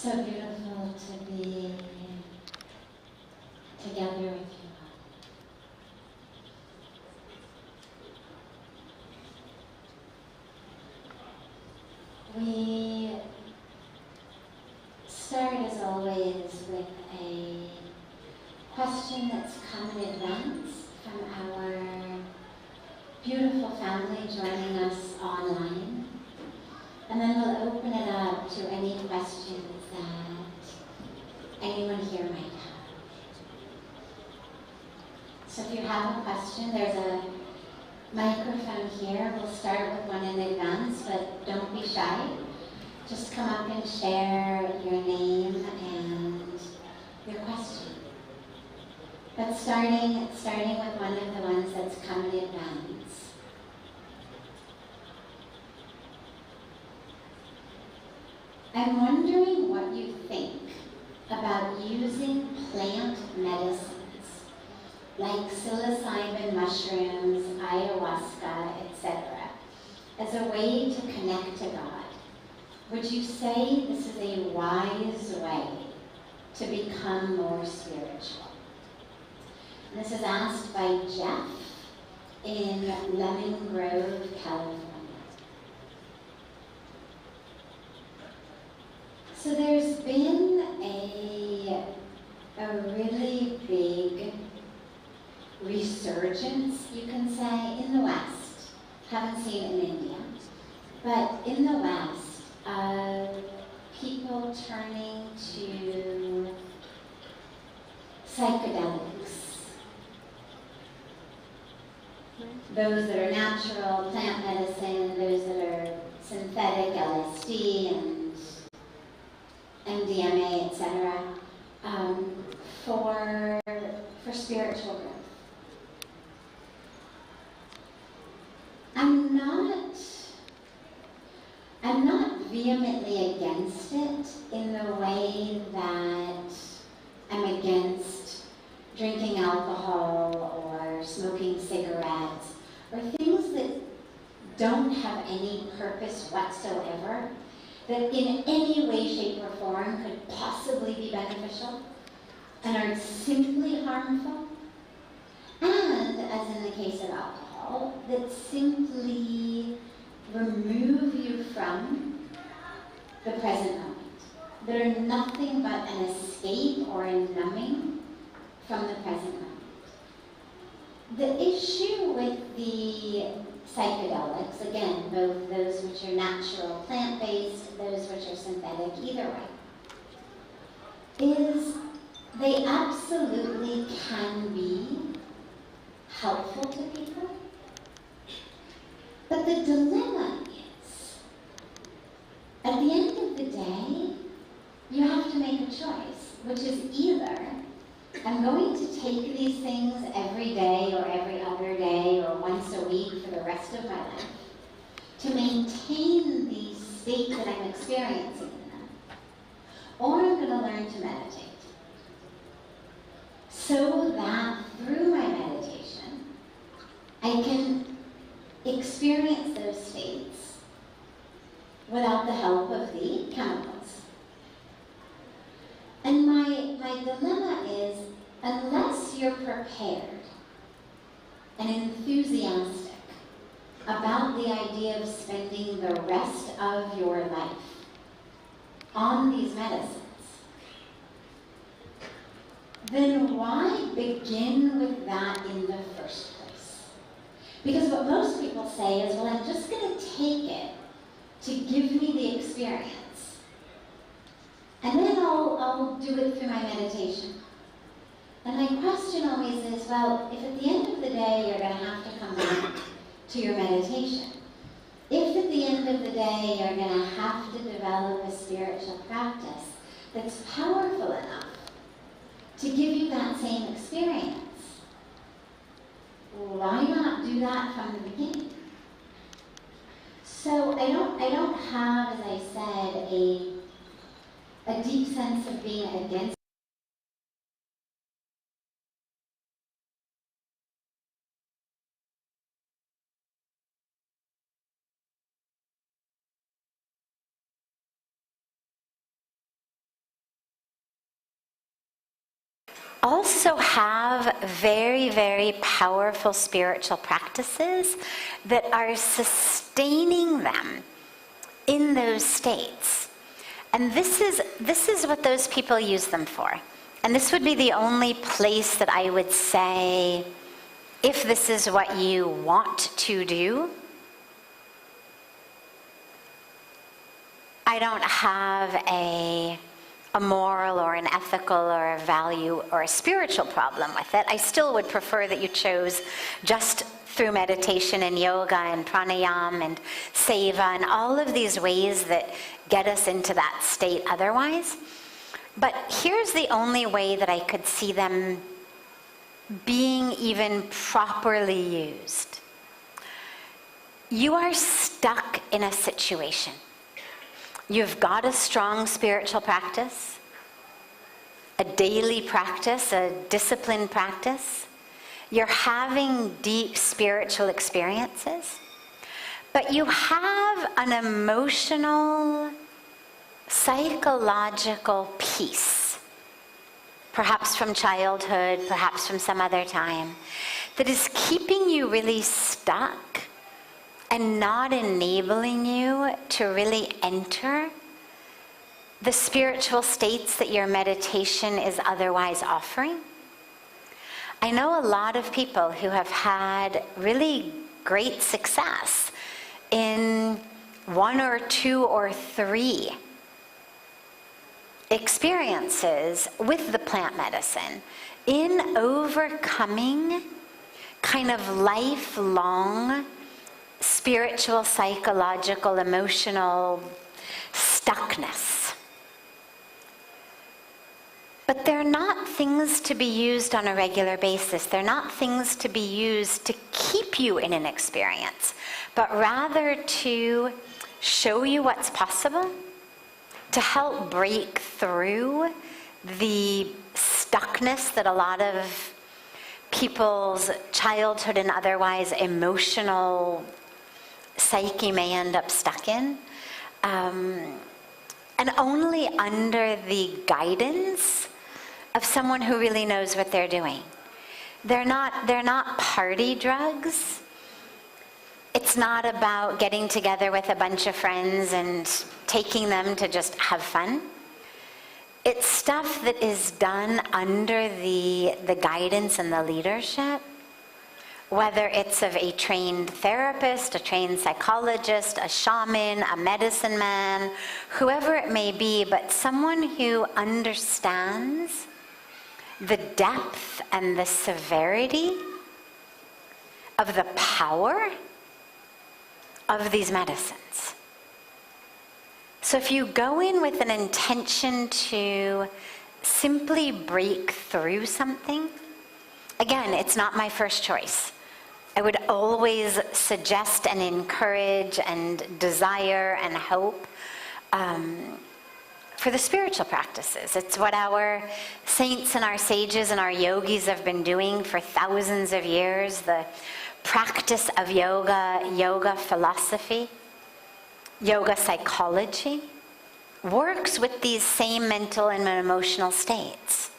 So beautiful to be together with you all. We start, as always, with a question that's come in advance from our beautiful family joining us online. And then we'll open it up to any questions that anyone here might have. So if you have a question, there's a microphone here. We'll start with one in advance, but don't be shy. Just come up and share your name and your question. But starting with one of the ones that's come in advance. I'm wondering what you think about using plant medicines like psilocybin mushrooms, ayahuasca, etc. as a way to connect to God. Would you say this is a wise way to become more spiritual? And this is asked by Jeff in Lemon Grove, California. So there's been a really big resurgence, you can say, in the West. Haven't seen it in India, but in the West, of people turning to psychedelics. Those that are natural, plant medicine, those that are synthetic, LSD and MDMA, etc., for spiritual growth. I'm not vehemently against it in the way that I'm against drinking alcohol or smoking cigarettes or things that don't have any purpose whatsoever, that in any way, shape, or form could possibly be beneficial and are simply harmful, and, as in the case of alcohol, that simply remove you from the present moment, that are nothing but an escape or a numbing from the present moment. The issue with the psychedelics, again, both those which are natural, plant-based, those which are synthetic, either way, is they absolutely can be helpful to people. But the dilemma is, at the end of the day, you have to make a choice, which is either I'm going to take these things every day or every other day or once a week for the rest of my life to maintain the state that I'm experiencing in them, or I'm going to learn to meditate so that through my meditation I can experience those states without the help of the chemicals. And my dilemma is, unless you're prepared and enthusiastic about the idea of spending the rest of your life on these medicines, then why begin with that in the first place? Because what most people say is, well, I'm just going to take it to give me the experience, and then I'll do it through my meditation. And my question always is, well, if at the end of the day you're going to have to come back to your meditation, if at the end of the day you're going to have to develop a spiritual practice that's powerful enough to give you that same experience, why not do that from the beginning? So I don't have, as I said, a deep sense of being against also have very, very powerful spiritual practices that are sustaining them in those states. And this is what those people use them for. And this would be the only place that I would say, if this is what you want to do, I don't have a moral or an ethical or a value or a spiritual problem with it. I still would prefer that you chose just through meditation and yoga and pranayama and seva and all of these ways that get us into that state otherwise. But here's the only way that I could see them being even properly used. You are stuck in a situation. You've got a strong spiritual practice, a daily practice, a disciplined practice. You're having deep spiritual experiences, but you have an emotional, psychological piece, perhaps from childhood, perhaps from some other time, that is keeping you really stuck and not enabling you to really enter the spiritual states that your meditation is otherwise offering. I know a lot of people who have had really great success in 1 or 2 or 3 experiences with the plant medicine in overcoming kind of lifelong spiritual, psychological, emotional stuckness. But they're not things to be used on a regular basis. They're not things to be used to keep you in an experience, but rather to show you what's possible, to help break through the stuckness that a lot of people's childhood and otherwise emotional psyche may end up stuck in. And only under the guidance of someone who really knows what they're doing. They're not party drugs. It's not about getting together with a bunch of friends and taking them to just have fun. It's stuff that is done under the guidance and the leadership, whether it's of a trained therapist, a trained psychologist, a shaman, a medicine man, whoever it may be, but someone who understands the depth and the severity of the power of these medicines. So if you go in with an intention to simply break through something, again, it's not my first choice. I would always suggest and encourage and desire and hope for the spiritual practices. It's what our saints and our sages and our yogis have been doing for thousands of years. The practice of yoga, yoga philosophy, yoga psychology works with these same mental and emotional states.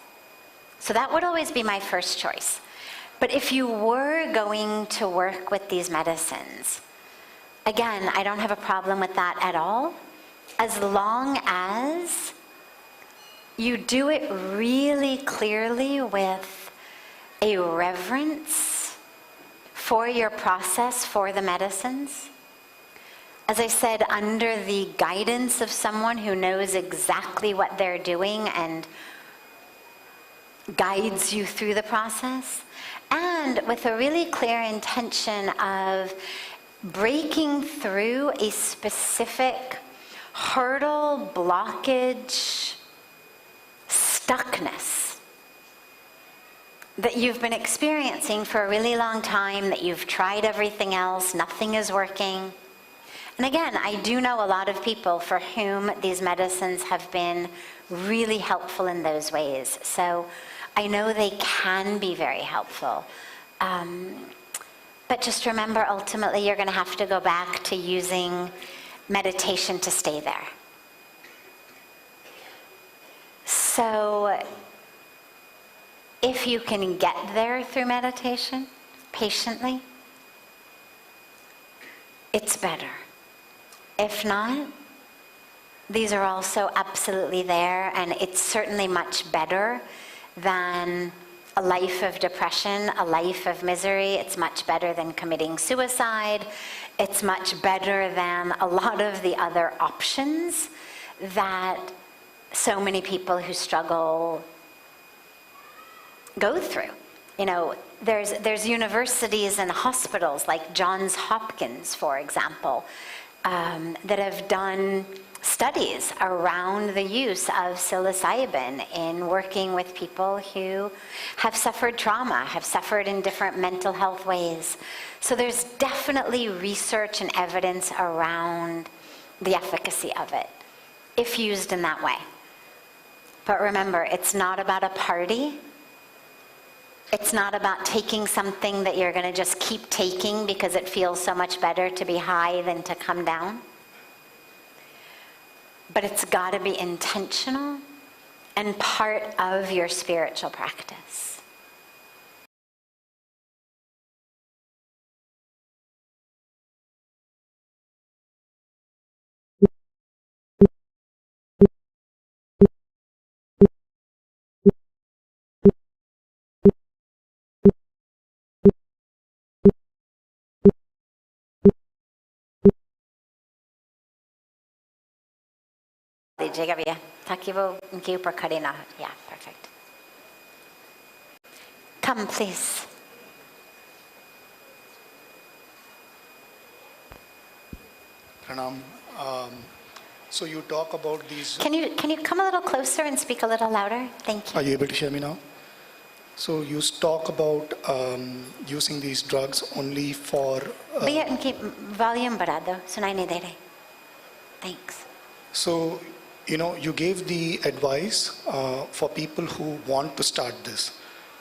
So that would always be my first choice. But if you were going to work with these medicines, again, I don't have a problem with that at all, as long as you do it really clearly with a reverence for your process, for the medicines. As I said, under the guidance of someone who knows exactly what they're doing and guides you through the process, and with a really clear intention of breaking through a specific hurdle, blockage, stuckness that you've been experiencing for a really long time, that you've tried everything else, nothing is working. And again, I do know a lot of people for whom these medicines have been really helpful in those ways. So I know they can be very helpful. But just remember, ultimately, you're going to have to go back to using meditation to stay there. So If you can get there through meditation, patiently, it's better. If not, these are also absolutely there, and it's certainly much better than a life of depression, a life of misery. It's much better than committing suicide. It's much better than a lot of the other options that so many people who struggle go through. You know, there's universities and hospitals like Johns Hopkins, for example, that have done studies around the use of psilocybin in working with people who have suffered trauma, have suffered in different mental health ways. So there's definitely research and evidence around the efficacy of it, if used in that way. But remember, it's not about a party. It's not about taking something that you're going to just keep taking because it feels so much better to be high than to come down. But it's got to be intentional and part of your spiritual practice. Yeah, perfect. Come, please. Pranam. So you talk about these... Can you come a little closer and speak a little louder? Thank you. Are you able to hear me now? So you talk about using these drugs only for... Voy a keep volume parado, sunay ni dere. Thanks. So, you know, you gave the advice for people who want to start this,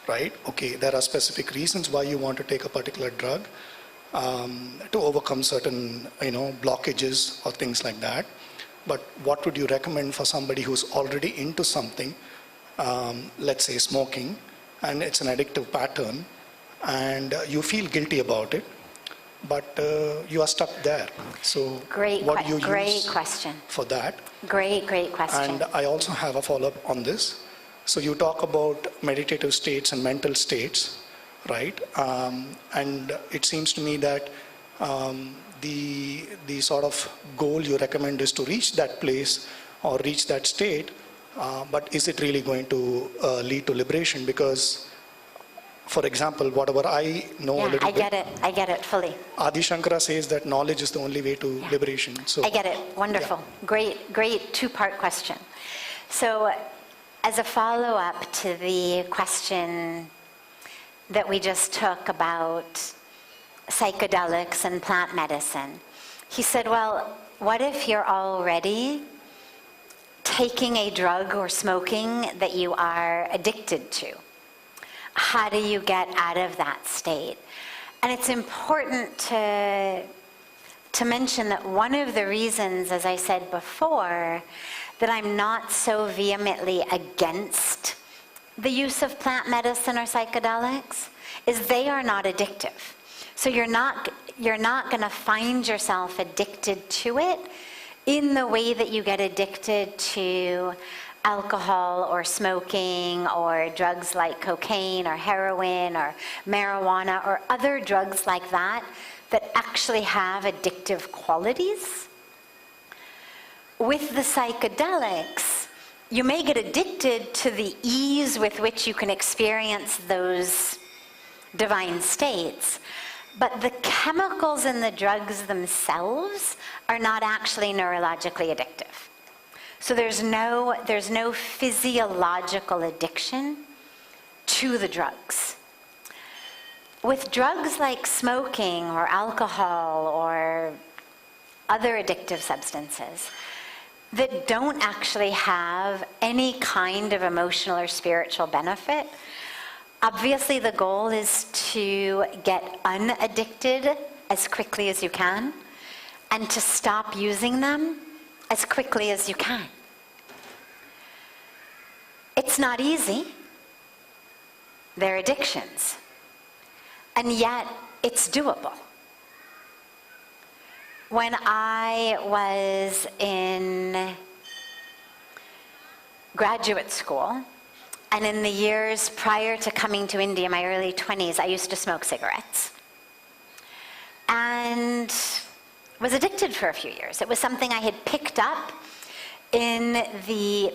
right? Okay, there are specific reasons why you want to take a particular drug to overcome certain, you know, blockages or things like that. But what would you recommend for somebody who's already into something, let's say smoking, and it's an addictive pattern, and you feel guilty about it, but you are stuck there. So what do you use question for that? Great question. And I also have a follow-up on this. So you talk about meditative states and mental states, right? And it seems to me that the sort of goal you recommend is to reach that place or reach that state, but is it really going to lead to liberation? Because, for example, whatever I know a little bit... I get it fully. Adi Shankara says that knowledge is the only way to liberation. So I get it. Wonderful. Yeah. Great two-part question. So as a follow-up to the question that we just took about psychedelics and plant medicine, he said, well, what if you're already taking a drug or smoking that you are addicted to? How do you get out of that state? And it's important to mention that one of the reasons, as I said before, that I'm not so vehemently against the use of plant medicine or psychedelics is they are not addictive. So you're not going to find yourself addicted to it in the way that you get addicted to alcohol or smoking or drugs like cocaine or heroin or marijuana or other drugs like that that actually have addictive qualities. With the psychedelics, you may get addicted to the ease with which you can experience those divine states, but the chemicals in the drugs themselves are not actually neurologically addictive. So there's no physiological addiction to the drugs. With drugs like smoking or alcohol or other addictive substances that don't actually have any kind of emotional or spiritual benefit, obviously the goal is to get unaddicted as quickly as you can and to stop using them as quickly as you can. It's not easy. their addictions. And yet, it's doable. When I was in graduate school, and in the years prior to coming to India, my early 20s, I used to smoke cigarettes. And was addicted for a few years. It was something I had picked up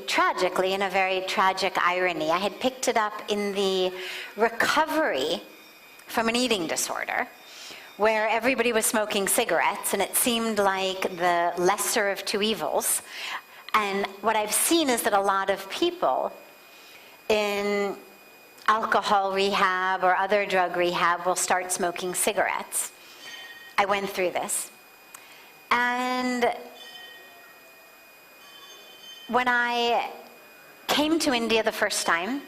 tragically, in a very tragic irony, I had picked it up in the recovery from an eating disorder, where everybody was smoking cigarettes, and it seemed like the lesser of two evils. And what I've seen is that a lot of people in alcohol rehab or other drug rehab will start smoking cigarettes. I went through this. And when I came to India the first time,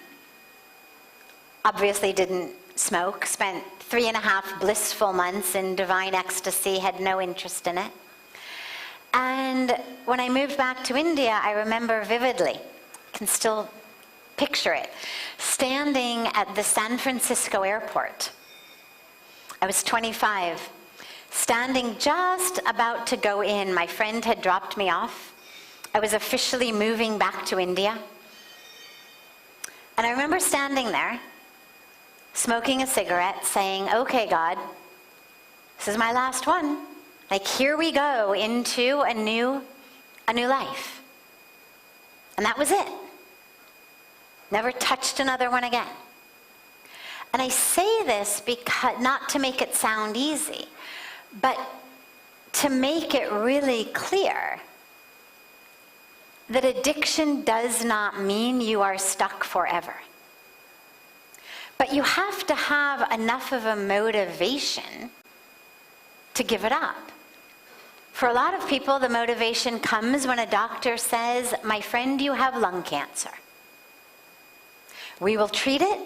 obviously didn't smoke, spent 3.5 blissful months in divine ecstasy, had no interest in it. And when I moved back to India, I remember vividly, can still picture it, standing at the San Francisco airport. I was 25, standing just about to go in. My friend had dropped me off. I was officially moving back to India. And I remember standing there, smoking a cigarette, saying, okay, God, this is my last one. Like, here we go into a new life. And that was it. Never touched another one again. And I say this because, not to make it sound easy, but to make it really clear that addiction does not mean you are stuck forever. But you have to have enough of a motivation to give it up. For a lot of people, the motivation comes when a doctor says, my friend, you have lung cancer. We will treat it.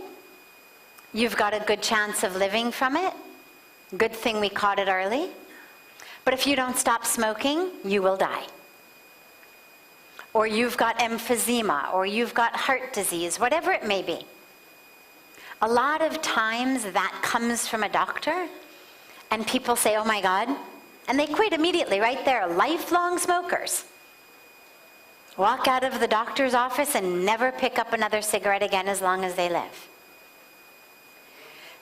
You've got a good chance of living from it. Good thing we caught it early. But if you don't stop smoking, you will die. Or you've got emphysema, or you've got heart disease, whatever it may be. A lot of times that comes from a doctor, and people say, oh my God, and they quit immediately right there, lifelong smokers. Walk out of the doctor's office and never pick up another cigarette again as long as they live.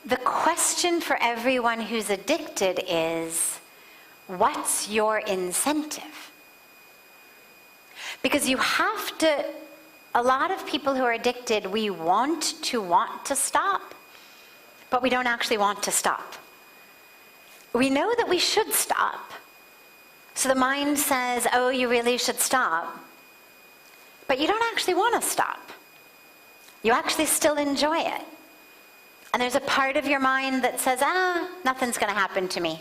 The question for everyone who's addicted is, what's your incentive? Because you have to, a lot of people who are addicted, we want to stop, but we don't actually want to stop. We know that we should stop. So the mind says, oh, you really should stop. But you don't actually want to stop. You actually still enjoy it. And there's a part of your mind that says, nothing's going to happen to me.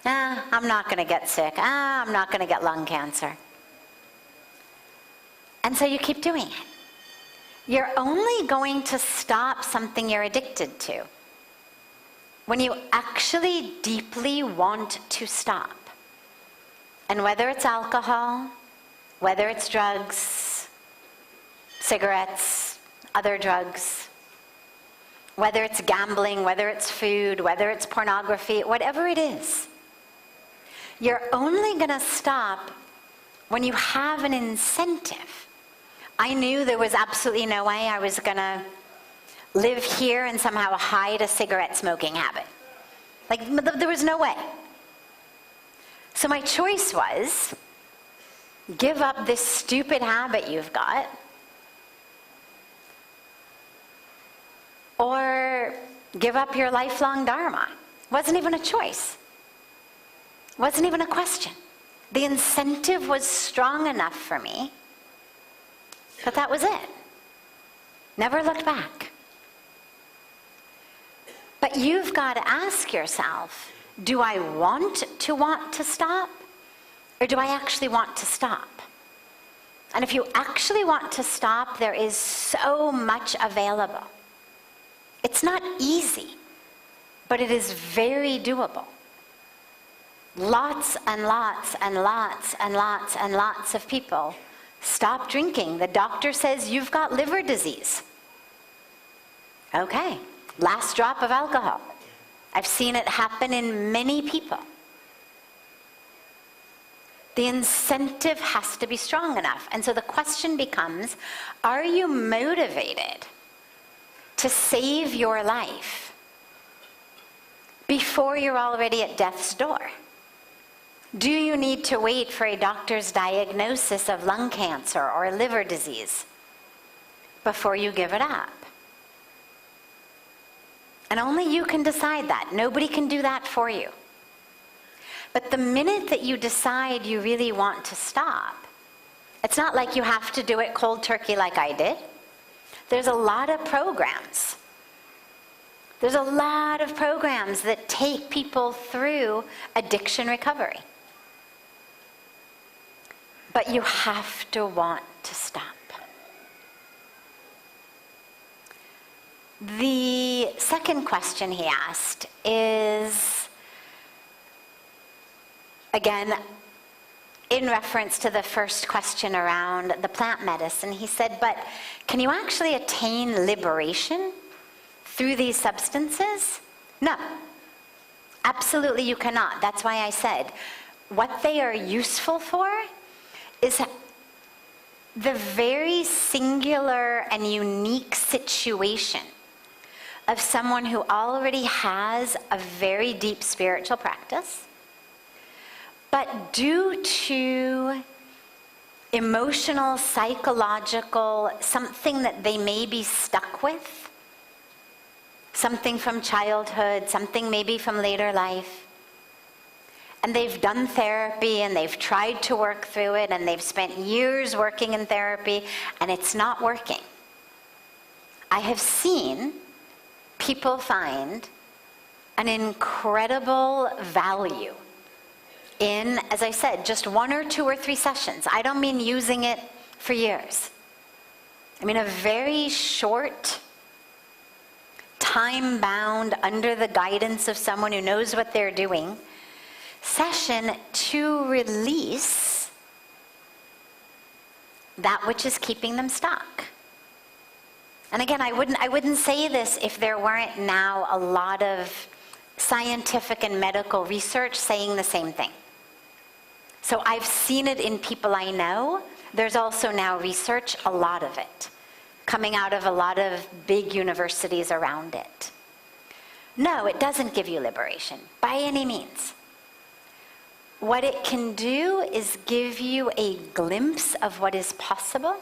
I'm not going to get sick. I'm not going to get lung cancer. And so you keep doing it. You're only going to stop something you're addicted to when you actually deeply want to stop. And whether it's alcohol, whether it's drugs, cigarettes, other drugs, whether it's gambling, whether it's food, whether it's pornography, whatever it is, you're only going to stop when you have an incentive. I knew there was absolutely no way I was going to live here and somehow hide a cigarette smoking habit. Like, there was no way. So my choice was, give up this stupid habit you've got, or give up your lifelong dharma. Wasn't even a choice. Wasn't even a question. The incentive was strong enough for me, but that was it. Never looked back. But you've got to ask yourself, do I want to stop? Or do I actually want to stop? And if you actually want to stop, there is so much available. It's not easy, but it is very doable. Lots and lots and lots and lots and lots of people stop drinking. The doctor says, you've got liver disease. Okay, last drop of alcohol. I've seen it happen in many people. The incentive has to be strong enough. And so the question becomes, are you motivated to save your life before you're already at death's door? Do you need to wait for a doctor's diagnosis of lung cancer or liver disease before you give it up? And only you can decide that. Nobody can do that for you. But the minute that you decide you really want to stop, it's not like you have to do it cold turkey like I did. There's a lot of programs. There's a lot of programs that take people through addiction recovery. But you have to want to stop. The second question he asked is, again, in reference to the first question around the plant medicine. He said, but can you actually attain liberation through these substances? No, absolutely you cannot. That's why I said, what they are useful for is the very singular and unique situation of someone who already has a very deep spiritual practice, but due to emotional, psychological, something that they may be stuck with, something from childhood, something maybe from later life, and they've done therapy and they've tried to work through it and they've spent years working in therapy and it's not working. I have seen people find an incredible value in, as I said, just 1 or 2 or 3 sessions. I don't mean using it for years. I mean a very short, time-bound, under the guidance of someone who knows what they're doing, session to release that which is keeping them stuck. And again, I wouldn't say this if there weren't now a lot of scientific and medical research saying the same thing. So I've seen it in people I know. There's also now research, a lot of it, coming out of a lot of big universities around it. No, it doesn't give you liberation, by any means. What it can do is give you a glimpse of what is possible,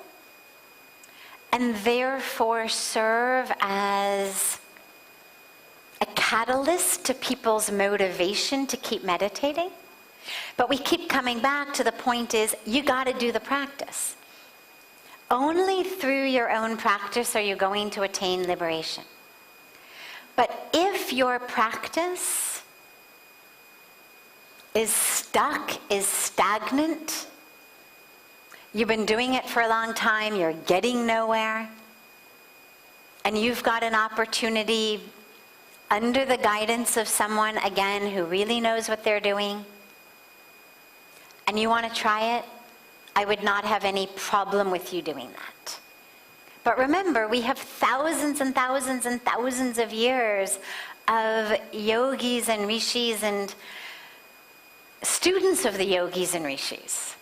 and therefore serve as a catalyst to people's motivation to keep meditating. But we keep coming back to the point is, you got to do the practice. Only through your own practice are you going to attain liberation. But if your practice is stuck, is stagnant, you've been doing it for a long time, you're getting nowhere, and you've got an opportunity under the guidance of someone, again, who really knows what they're doing, and you want to try it, I would not have any problem with you doing that. But remember, we have thousands and thousands and thousands of years of yogis and rishis and students of the yogis and rishis,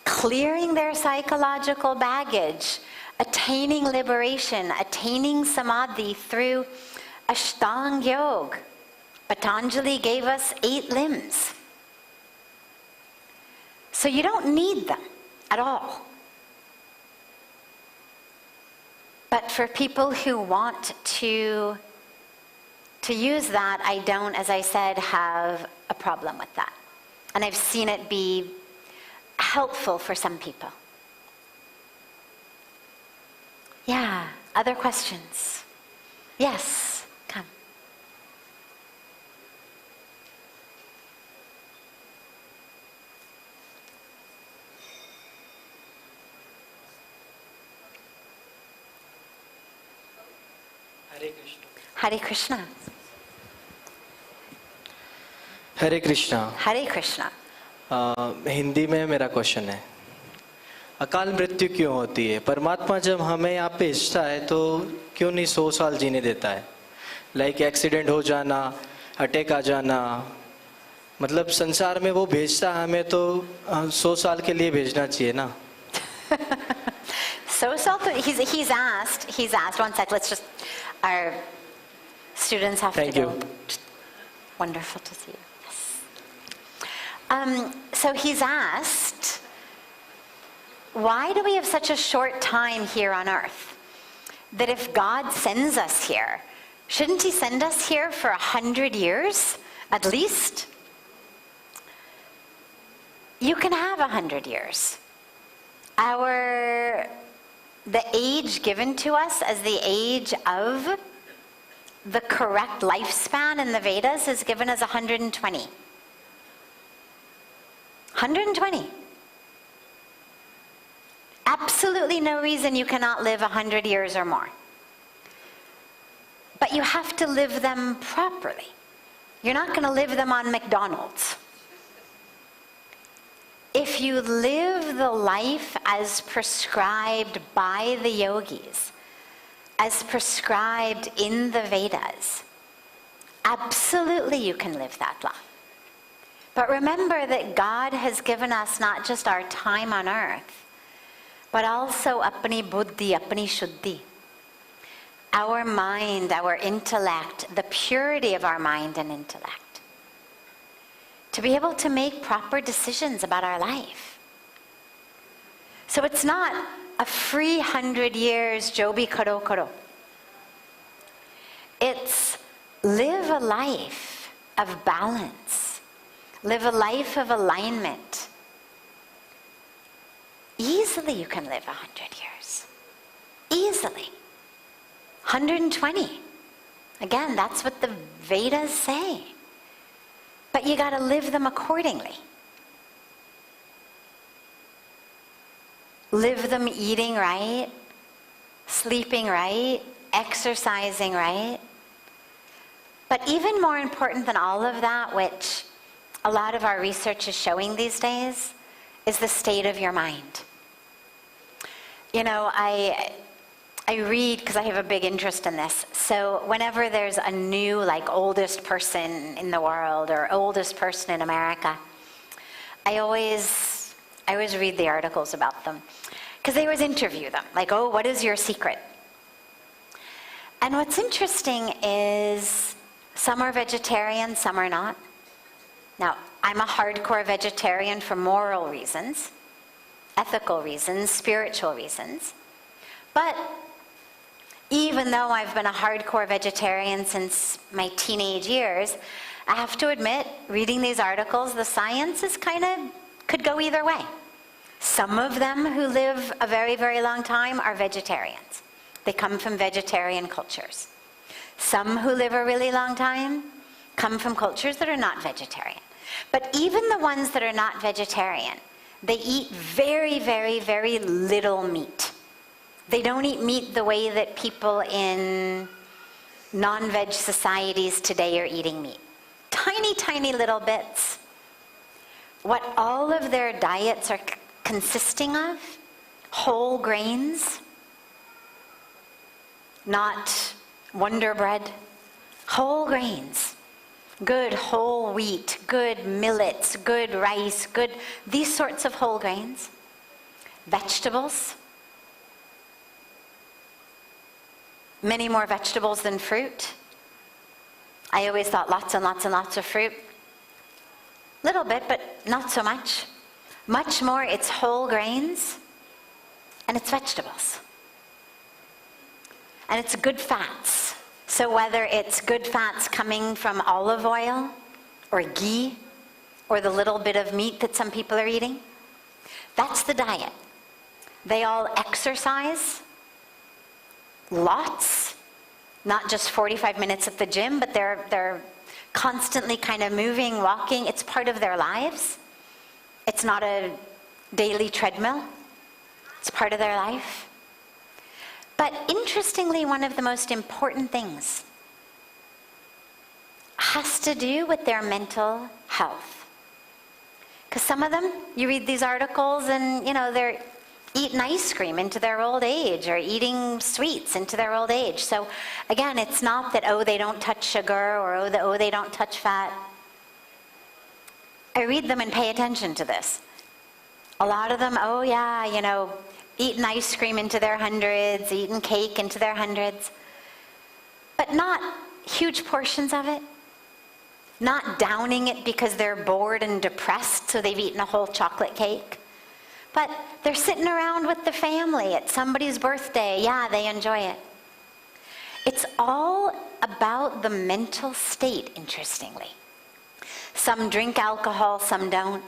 clearing their psychological baggage, attaining liberation, attaining samadhi through Ashtanga Yoga. Patanjali gave us 8 limbs. So you don't need them at all. But for people who want to use that, I don't, as I said, have a problem with that. And I've seen it be helpful for some people. Yeah, other questions? Yes, come. Hare Krishna. Hare Krishna. Hare Krishna. Hare Krishna. Hindi में मेरा question है. अकाल मृत्यु क्यों होती है? परमात्मा जब हमें यहाँ पे भेजता है तो क्यों नहीं 100 साल जीने देता है? लाइक एक्सीडेंट हो जाना, अटैक आ जाना, मतलब संसार में वो भेजता है हमें तो 100 साल के लिए भेजना चाहिए ना. So he's asked, one sec, let's just, our students have Thank to you. go. Wonderful to see you. Yes. So he's asked, why do we have such a short time here on earth? That if God sends us here, shouldn't he send us here for 100 years, at least? You can have 100 years. The age given to us as the age of the correct lifespan in the Vedas is given as 120. 120. Absolutely no reason you cannot live 100 years or more. But you have to live them properly. You're not going to live them on McDonald's. If you live the life as prescribed by the yogis, as prescribed in the Vedas, absolutely you can live that long. But remember that God has given us not just our time on earth, but also apni buddhi, apni shuddhi. Our mind, our intellect, the purity of our mind and intellect. To be able to make proper decisions about our life. So it's not a free 100 years, jo bhi karo karo. It's live a life of balance. Live a life of alignment. Easily you can live 100 years. Easily. 120. Again, that's what the Vedas say. But you got to live them accordingly. Live them eating right, sleeping right, exercising right. But even more important than all of that, which a lot of our research is showing these days, is the state of your mind. You know, I read, because I have a big interest in this, so whenever there's a new, like, oldest person in the world or oldest person in America, I always read the articles about them, because they always interview them, like, oh, what is your secret? And what's interesting is some are vegetarian, some are not. Now, I'm a hardcore vegetarian for moral reasons, ethical reasons, spiritual reasons, but even though I've been a hardcore vegetarian since my teenage years, I have to admit, reading these articles, the science is could go either way. Some of them who live a very, very long time are vegetarians. They come from vegetarian cultures. Some who live a really long time come from cultures that are not vegetarian. But even the ones that are not vegetarian, they eat very, very, very little meat. They don't eat meat the way that people in non-veg societies today are eating meat. Tiny, tiny little bits. What all of their diets are consisting of, whole grains, not Wonder Bread, whole grains, good whole wheat, good millets, good rice, good, these sorts of whole grains, vegetables, many more vegetables than fruit. I always thought lots and lots and lots of fruit. Little bit, but not so much. Much more, it's whole grains and it's vegetables. And it's good fats. So whether it's good fats coming from olive oil or ghee or the little bit of meat that some people are eating, that's the diet. They all exercise. Lots, not just 45 minutes at the gym, but they're constantly kind of moving, walking. It's part of their lives. It's not a daily treadmill. It's part of their life. But interestingly, one of the most important things has to do with their mental health. Because some of them, you read these articles and, you know, they're eating ice cream into their old age or eating sweets into their old age. So again, it's not that, oh, they don't touch sugar or oh, they don't touch fat. I read them and pay attention to this. A lot of them, oh yeah, you know, eating ice cream into their hundreds, eating cake into their hundreds, but not huge portions of it. Not downing it because they're bored and depressed, so they've eaten a whole chocolate cake. But they're sitting around with the family at somebody's birthday. Yeah, they enjoy it. It's all about the mental state, interestingly. Some drink alcohol, some don't.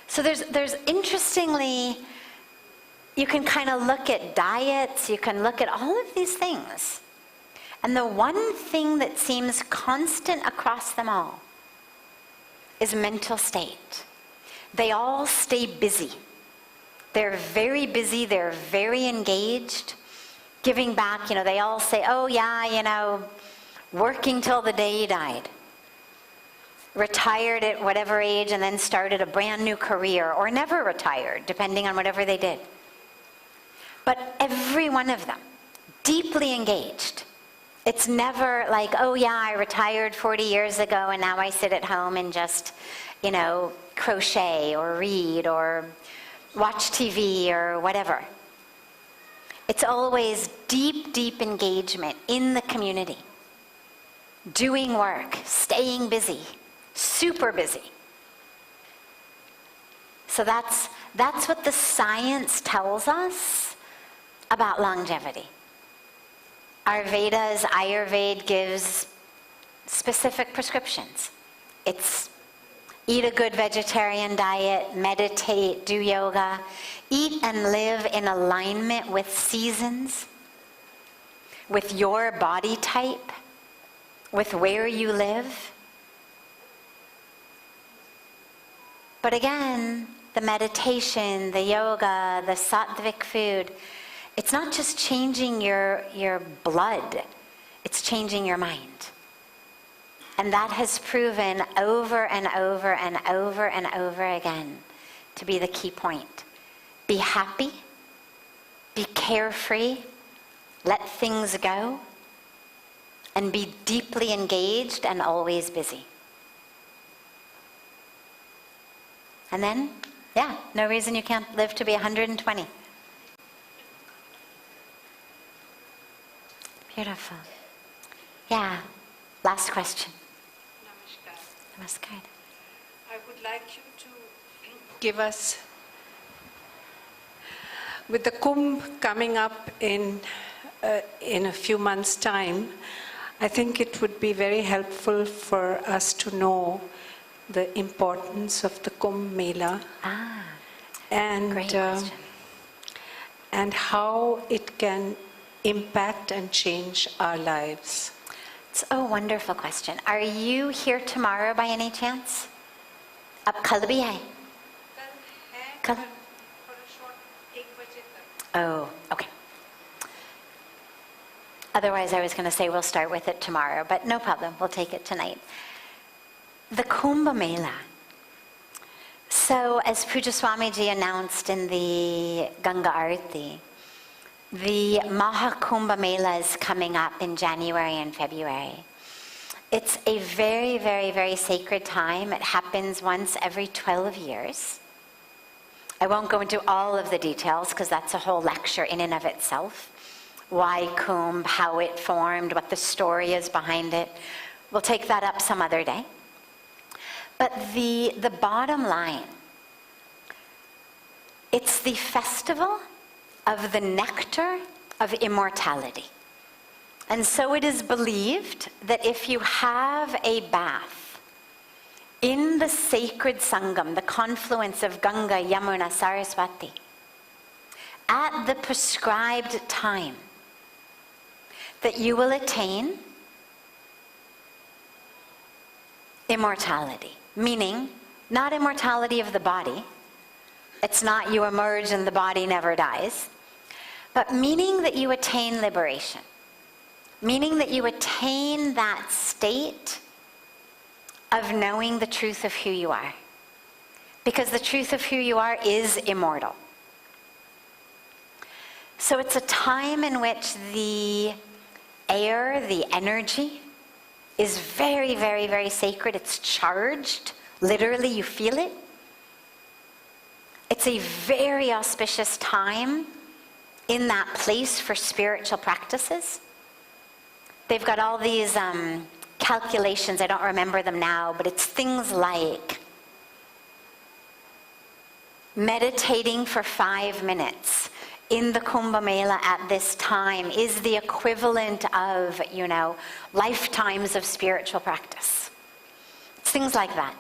So there's interestingly, you can kind of look at diets, you can look at all of these things. And the one thing that seems constant across them all is mental state. They all stay busy. They're very busy, they're very engaged, giving back. You know, they all say, oh yeah, you know, working till the day he died. Retired at whatever age and then started a brand new career, or never retired, depending on whatever they did. But every one of them, deeply engaged. It's never like, oh yeah, I retired 40 years ago and now I sit at home and just, you know, crochet or read or watch TV or whatever. It's always deep, deep engagement in the community. Doing work, staying busy, super busy. So that's what the science tells us about longevity. Our Vedas, Ayurveda gives specific prescriptions. It's eat a good vegetarian diet, meditate, do yoga, eat and live in alignment with seasons, with your body type, with where you live. But again, the meditation, the yoga, the sattvic food, it's not just changing your blood, it's changing your mind. And that has proven over and over and over and over again to be the key point. Be happy, be carefree, let things go, and be deeply engaged and always busy. And then, yeah, no reason you can't live to be 120. Beautiful. Yeah, last question. Namaskar. Namaskar. I would like you to give us, with the Kumbh coming up in a few months' time, I think it would be very helpful for us to know the importance of the Kumbh Mela Great question. And how it can impact and change our lives. It's a wonderful question. Are you here tomorrow by any chance? Ab kal bhi hai? Kal? Oh, okay. Otherwise, I was going to say we'll start with it tomorrow, but no problem. We'll take it tonight. The Kumbh Mela. So, as Pujya Swamiji announced in the Ganga Arati, the Maha Kumbh Mela is coming up in January and February. It's a very, very, very sacred time. It happens once every 12 years. I won't go into all of the details because that's a whole lecture in and of itself. Why Kumbh, how it formed, what the story is behind it. We'll take that up some other day. But the bottom line, it's the festival of the nectar of immortality. And so it is believed that if you have a bath in the sacred Sangam, the confluence of Ganga, Yamuna, Saraswati, at the prescribed time, that you will attain immortality. Meaning, not immortality of the body. It's not you emerge and the body never dies. But meaning that you attain liberation. Meaning that you attain that state of knowing the truth of who you are. Because the truth of who you are is immortal. So it's a time in which the air, the energy, is very, very, very sacred. It's charged. Literally, you feel it. It's a very auspicious time in that place for spiritual practices. They've got all these calculations. I don't remember them now, but it's things like meditating for 5 minutes in the Kumbh Mela at this time is the equivalent of, lifetimes of spiritual practice. It's things like that.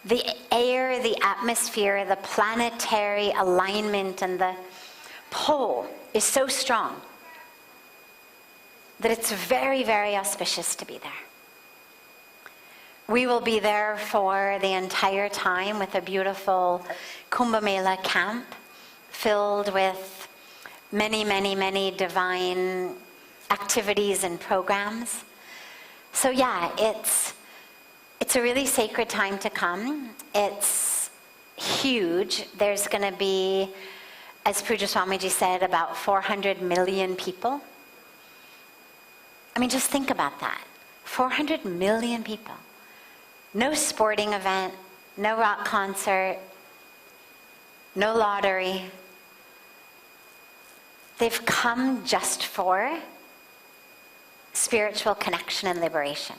The air, the atmosphere, the planetary alignment, and the pull is so strong that it's very, very auspicious to be there. We will be there for the entire time with a beautiful Kumbh Mela camp filled with many, many, many divine activities and programs. So yeah, it's a really sacred time to come. It's huge. There's going to be, as Pujya Swamiji said, about 400 million people. I mean, just think about that. 400 million people. No sporting event, no rock concert, no lottery. They've come just for spiritual connection and liberation.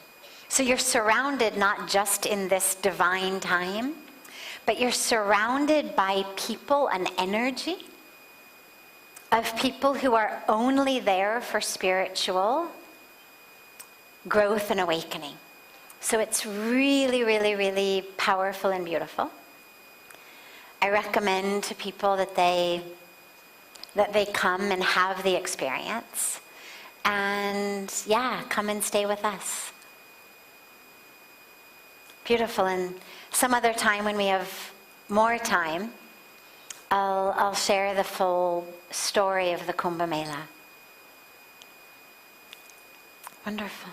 So you're surrounded not just in this divine time, but you're surrounded by people and energy of people who are only there for spiritual growth and awakening. So it's really, really, really powerful and beautiful. I recommend to people that they come and have the experience. And yeah, come and stay with us. Beautiful. And some other time when we have more time, I'll share the full story of the Kumbh Mela. Wonderful.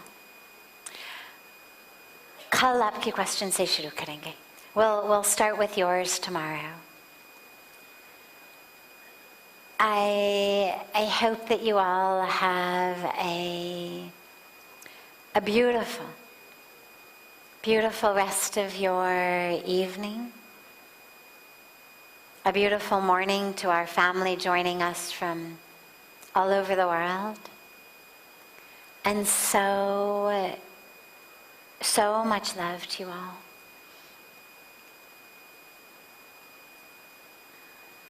Kal aapki question se shuru karenge. We'll start with yours tomorrow. I hope that you all have a beautiful, beautiful rest of your evening. A beautiful morning to our family joining us from all over the world. And so much love to you all.